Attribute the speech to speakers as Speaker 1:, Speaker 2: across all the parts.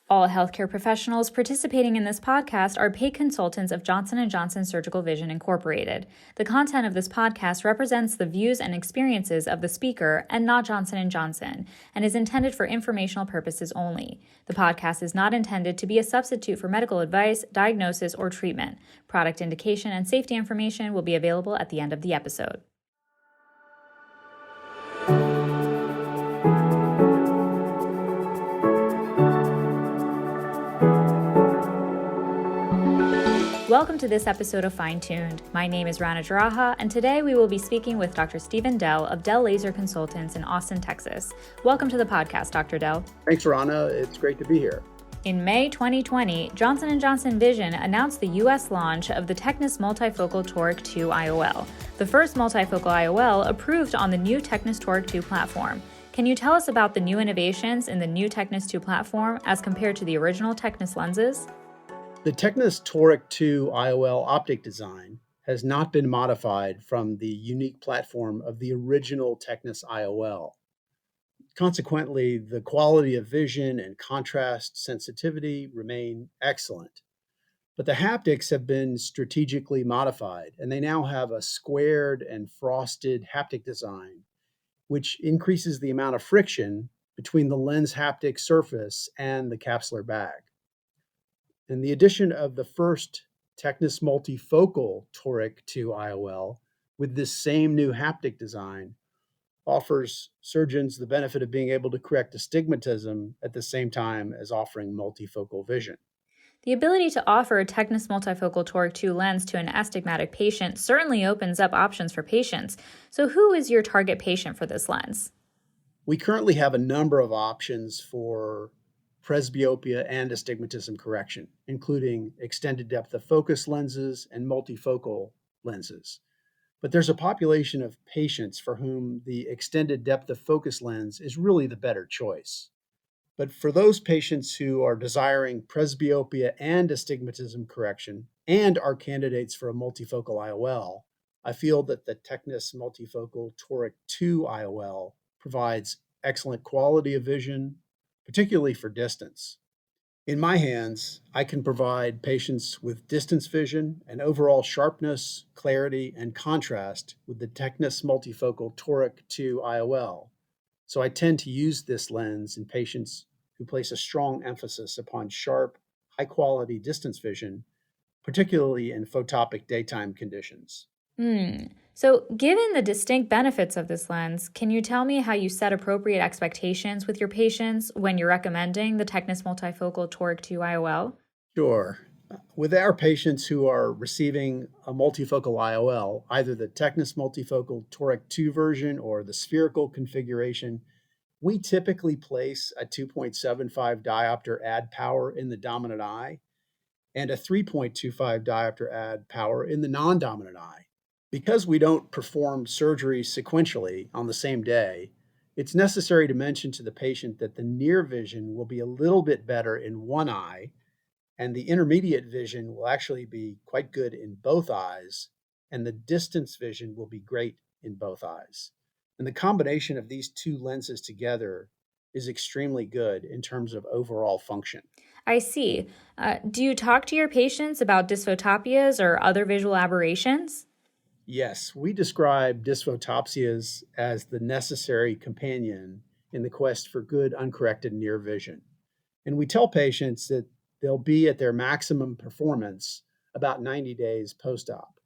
Speaker 1: All healthcare professionals participating in this podcast are paid consultants of Johnson & Johnson Surgical Vision Incorporated. The content of this podcast represents the views and experiences of the speaker and not Johnson & Johnson and is intended for informational purposes only. The podcast is not intended to be a substitute for medical advice, diagnosis, or treatment. Product indication and safety information will be available at the end of the episode. Welcome to this episode of Fine Tuned. My name is Rana Jaraha, and today we will be speaking with Dr. Stephen Dell of Dell Laser Consultants in Austin, Texas. Welcome to the podcast, Dr. Dell.
Speaker 2: Thanks, Rana. It's great to be here.
Speaker 1: In May 2020, Johnson & Johnson Vision announced the U.S. launch of the TECNIS Multifocal Toric II IOL, the first multifocal IOL approved on the new TECNIS Toric II platform. Can you tell us about the new innovations in the new TECNIS II platform as compared to the original TECNIS lenses?
Speaker 2: The TECNIS Toric II IOL optic design has not been modified from the unique platform of the original TECNIS IOL. Consequently, the quality of vision and contrast sensitivity remain excellent. But the haptics have been strategically modified, and they now have a squared and frosted haptic design, which increases the amount of friction between the lens haptic surface and the capsular bag. And the addition of the first TECNIS Multifocal Toric II IOL with this same new haptic design offers surgeons the benefit of being able to correct astigmatism at the same time as offering multifocal vision.
Speaker 1: The ability to offer a TECNIS Multifocal Toric II lens to an astigmatic patient certainly opens up options for patients. So who is your target patient for this lens?
Speaker 2: We currently have a number of options for presbyopia and astigmatism correction, including extended depth of focus lenses and multifocal lenses. But there's a population of patients for whom the extended depth of focus lens is really the better choice. But for those patients who are desiring presbyopia and astigmatism correction and are candidates for a multifocal IOL, I feel that the TECNIS Multifocal Toric II IOL provides excellent quality of vision, particularly for distance. In my hands, I can provide patients with distance vision and overall sharpness, clarity, and contrast with the TECNIS Multifocal Toric II IOL. So I tend to use this lens in patients who place a strong emphasis upon sharp, high-quality distance vision, particularly in photopic daytime conditions.
Speaker 1: So given the distinct benefits of this lens, can you tell me how you set appropriate expectations with your patients when you're recommending the TECNIS Multifocal Toric II IOL?
Speaker 2: Sure. With our patients who are receiving a multifocal IOL, either the TECNIS Multifocal Toric II version or the spherical configuration, we typically place a 2.75 diopter add power in the dominant eye and a 3.25 diopter add power in the non-dominant eye. Because we don't perform surgery sequentially on the same day, it's necessary to mention to the patient that the near vision will be a little bit better in one eye, and the intermediate vision will actually be quite good in both eyes, and the distance vision will be great in both eyes. And the combination of these two lenses together is extremely good in terms of overall function.
Speaker 1: I see. Do you talk to your patients about dysphotopias or other visual aberrations?
Speaker 2: Yes, we describe dysphotopsias as the necessary companion in the quest for good uncorrected near vision. And we tell patients that they'll be at their maximum performance about 90 days post-op,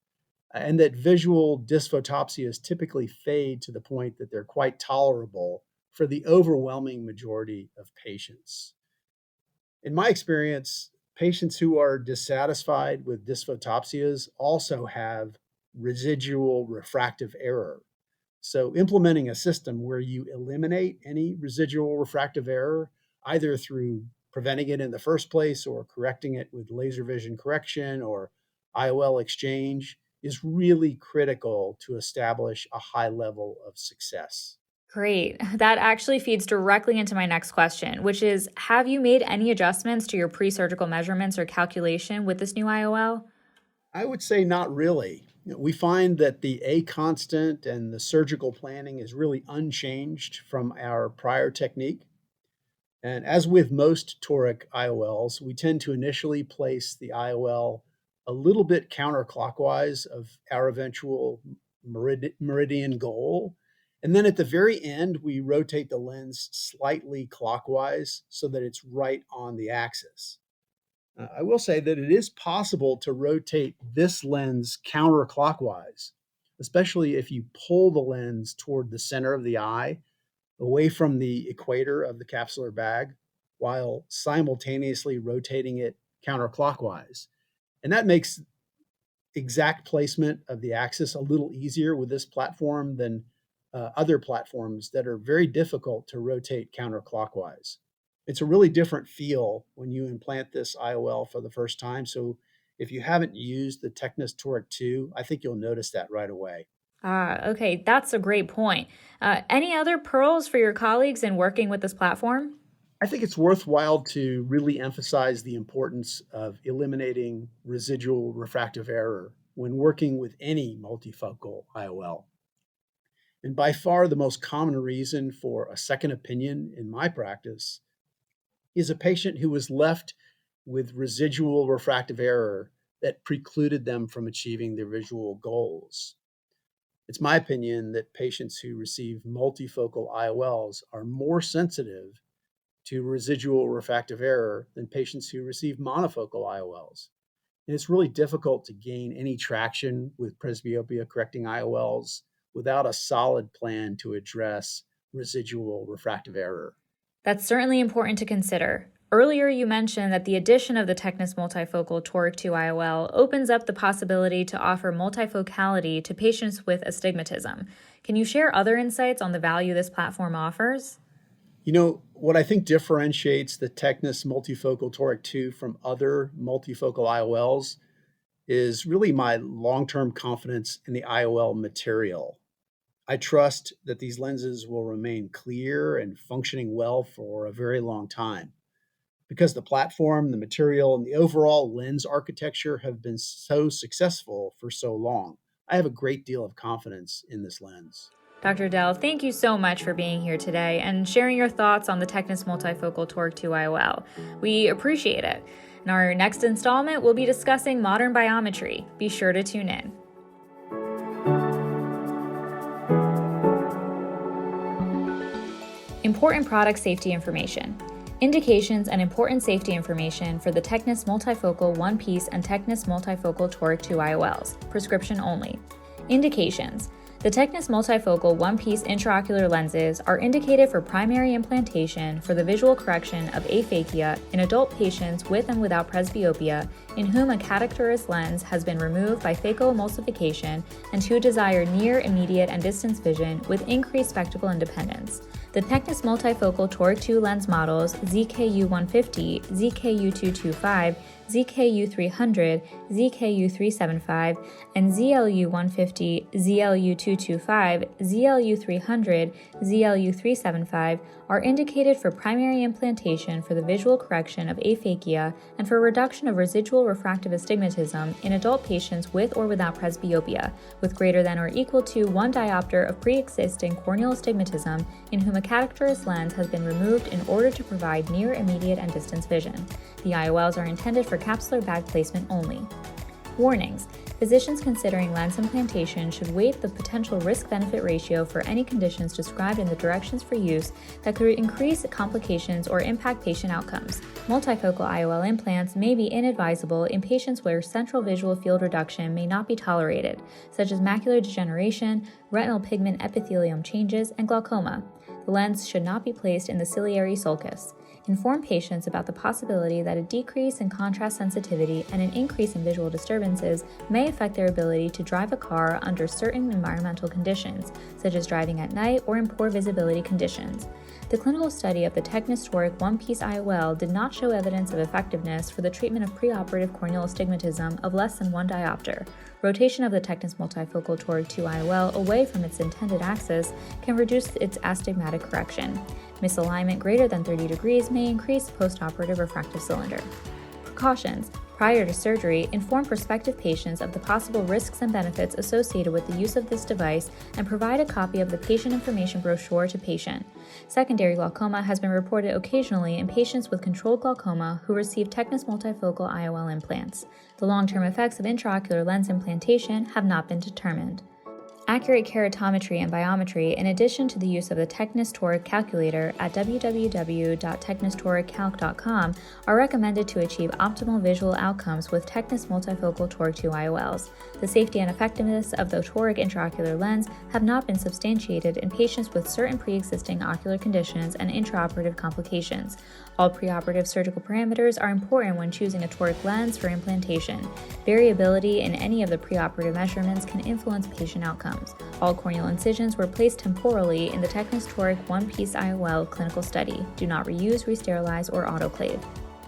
Speaker 2: and that visual dysphotopsias typically fade to the point that they're quite tolerable for the overwhelming majority of patients. In my experience, patients who are dissatisfied with dysphotopsias also have residual refractive error. So implementing a system where you eliminate any residual refractive error, either through preventing it in the first place or correcting it with laser vision correction or IOL exchange, is really critical to establish a high level of success.
Speaker 1: Great. That actually feeds directly into my next question, which is, have you made any adjustments to your pre-surgical measurements or calculation with this new IOL?
Speaker 2: I would say not really. We find that the A constant and the surgical planning is really unchanged from our prior technique. And as with most toric IOLs, we tend to initially place the IOL a little bit counterclockwise of our eventual meridian goal. And then at the very end, we rotate the lens slightly clockwise so that it's right on the axis. I will say that it is possible to rotate this lens counterclockwise, especially if you pull the lens toward the center of the eye, away from the equator of the capsular bag, while simultaneously rotating it counterclockwise. And that makes exact placement of the axis a little easier with this platform than other platforms that are very difficult to rotate counterclockwise. It's a really different feel when you implant this IOL for the first time. So if you haven't used the TECNIS Toric II, I think you'll notice that right away.
Speaker 1: Okay, that's a great point. Any other pearls for your colleagues in working with this platform?
Speaker 2: I think it's worthwhile to really emphasize the importance of eliminating residual refractive error when working with any multifocal IOL. And by far the most common reason for a second opinion in my practice is a patient who was left with residual refractive error that precluded them from achieving their visual goals. It's my opinion that patients who receive multifocal IOLs are more sensitive to residual refractive error than patients who receive monofocal IOLs. And it's really difficult to gain any traction with presbyopia correcting IOLs without a solid plan to address residual refractive error.
Speaker 1: That's certainly important to consider. Earlier, you mentioned that the addition of the TECNIS Multifocal Toric II IOL opens up the possibility to offer multifocality to patients with astigmatism. Can you share other insights on the value this platform offers?
Speaker 2: You know, what I think differentiates the TECNIS Multifocal Toric II from other multifocal IOLs is really my long-term confidence in the IOL material. I trust that these lenses will remain clear and functioning well for a very long time because the platform, the material, and the overall lens architecture have been so successful for so long. I have a great deal of confidence in this lens.
Speaker 1: Dr. Dell, thank you so much for being here today and sharing your thoughts on the TECNIS Multifocal Toric II IOL. We appreciate it. In our next installment, we'll be discussing modern biometry. Be sure to tune in. Important product safety information. Indications and important safety information for the TECNIS Multifocal One-Piece and TECNIS Multifocal Toric II IOLs, prescription only. Indications. The TECNIS Multifocal One-Piece intraocular lenses are indicated for primary implantation for the visual correction of aphakia in adult patients with and without presbyopia in whom a cataract lens has been removed by phacoemulsification and who desire near, immediate, and distance vision with increased spectacle independence. The TECNIS Multifocal Toric II lens models ZKU150, ZKU225, ZKU300, ZKU375, and ZLU150, ZLU225, ZLU300, ZLU375 are indicated for primary implantation for the visual correction of aphakia and for reduction of residual refractive astigmatism in adult patients with or without presbyopia, with greater than or equal to 1 diopter of pre-existing corneal astigmatism in whom a cataract lens has been removed in order to provide near, immediate, and distance vision. The IOLs are intended for capsular bag placement only. Warnings. Physicians considering lens implantation should weight the potential risk-benefit ratio for any conditions described in the directions for use that could increase complications or impact patient outcomes. Multifocal IOL implants may be inadvisable in patients where central visual field reduction may not be tolerated, such as macular degeneration, retinal pigment epithelium changes, and glaucoma. The lens should not be placed in the ciliary sulcus. Inform patients about the possibility that a decrease in contrast sensitivity and an increase in visual disturbances may affect their ability to drive a car under certain environmental conditions, such as driving at night or in poor visibility conditions. The clinical study of the TECNIS Toric One-Piece IOL did not show evidence of effectiveness for the treatment of preoperative corneal astigmatism of less than 1 diopter. Rotation of the TECNIS Multifocal Toric II IOL away from its intended axis can reduce its astigmatic correction. Misalignment greater than 30 degrees may increase postoperative refractive cylinder. Precautions. prior to surgery, inform prospective patients of the possible risks and benefits associated with the use of this device, and provide a copy of the patient information brochure to patient. Secondary glaucoma has been reported occasionally in patients with controlled glaucoma who receive TECNIS Multifocal IOL implants. The long-term effects of intraocular lens implantation have not been determined. Accurate keratometry and biometry, in addition to the use of the TECNIS Toric calculator at www.technistoriccalc.com, are recommended to achieve optimal visual outcomes with TECNIS Multifocal Toric 2 IOLs. The safety and effectiveness of the toric intraocular lens have not been substantiated in patients with certain pre-existing ocular conditions and intraoperative complications. All preoperative surgical parameters are important when choosing a toric lens for implantation. Variability in any of the preoperative measurements can influence patient outcomes. All corneal incisions were placed temporally in the TECNIS Toric one-piece IOL clinical study. Do not reuse, resterilize, or autoclave.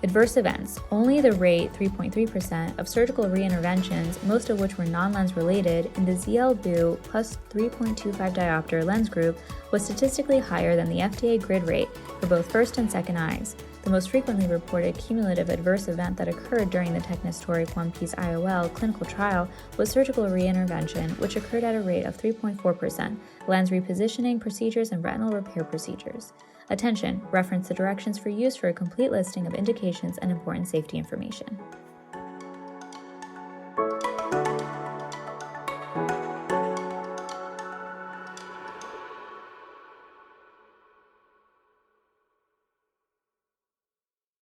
Speaker 1: Adverse events. Only the rate 3.3% of surgical reinterventions, most of which were non-lens related, in the ZL-BU plus 3.25 diopter lens group was statistically higher than the FDA grid rate for both first and second eyes. The most frequently reported cumulative adverse event that occurred during the TECNIS Toric one-piece IOL clinical trial was surgical reintervention, which occurred at a rate of 3.4%, lens repositioning procedures, and retinal repair procedures. Attention! Reference the directions for use for a complete listing of indications and important safety information.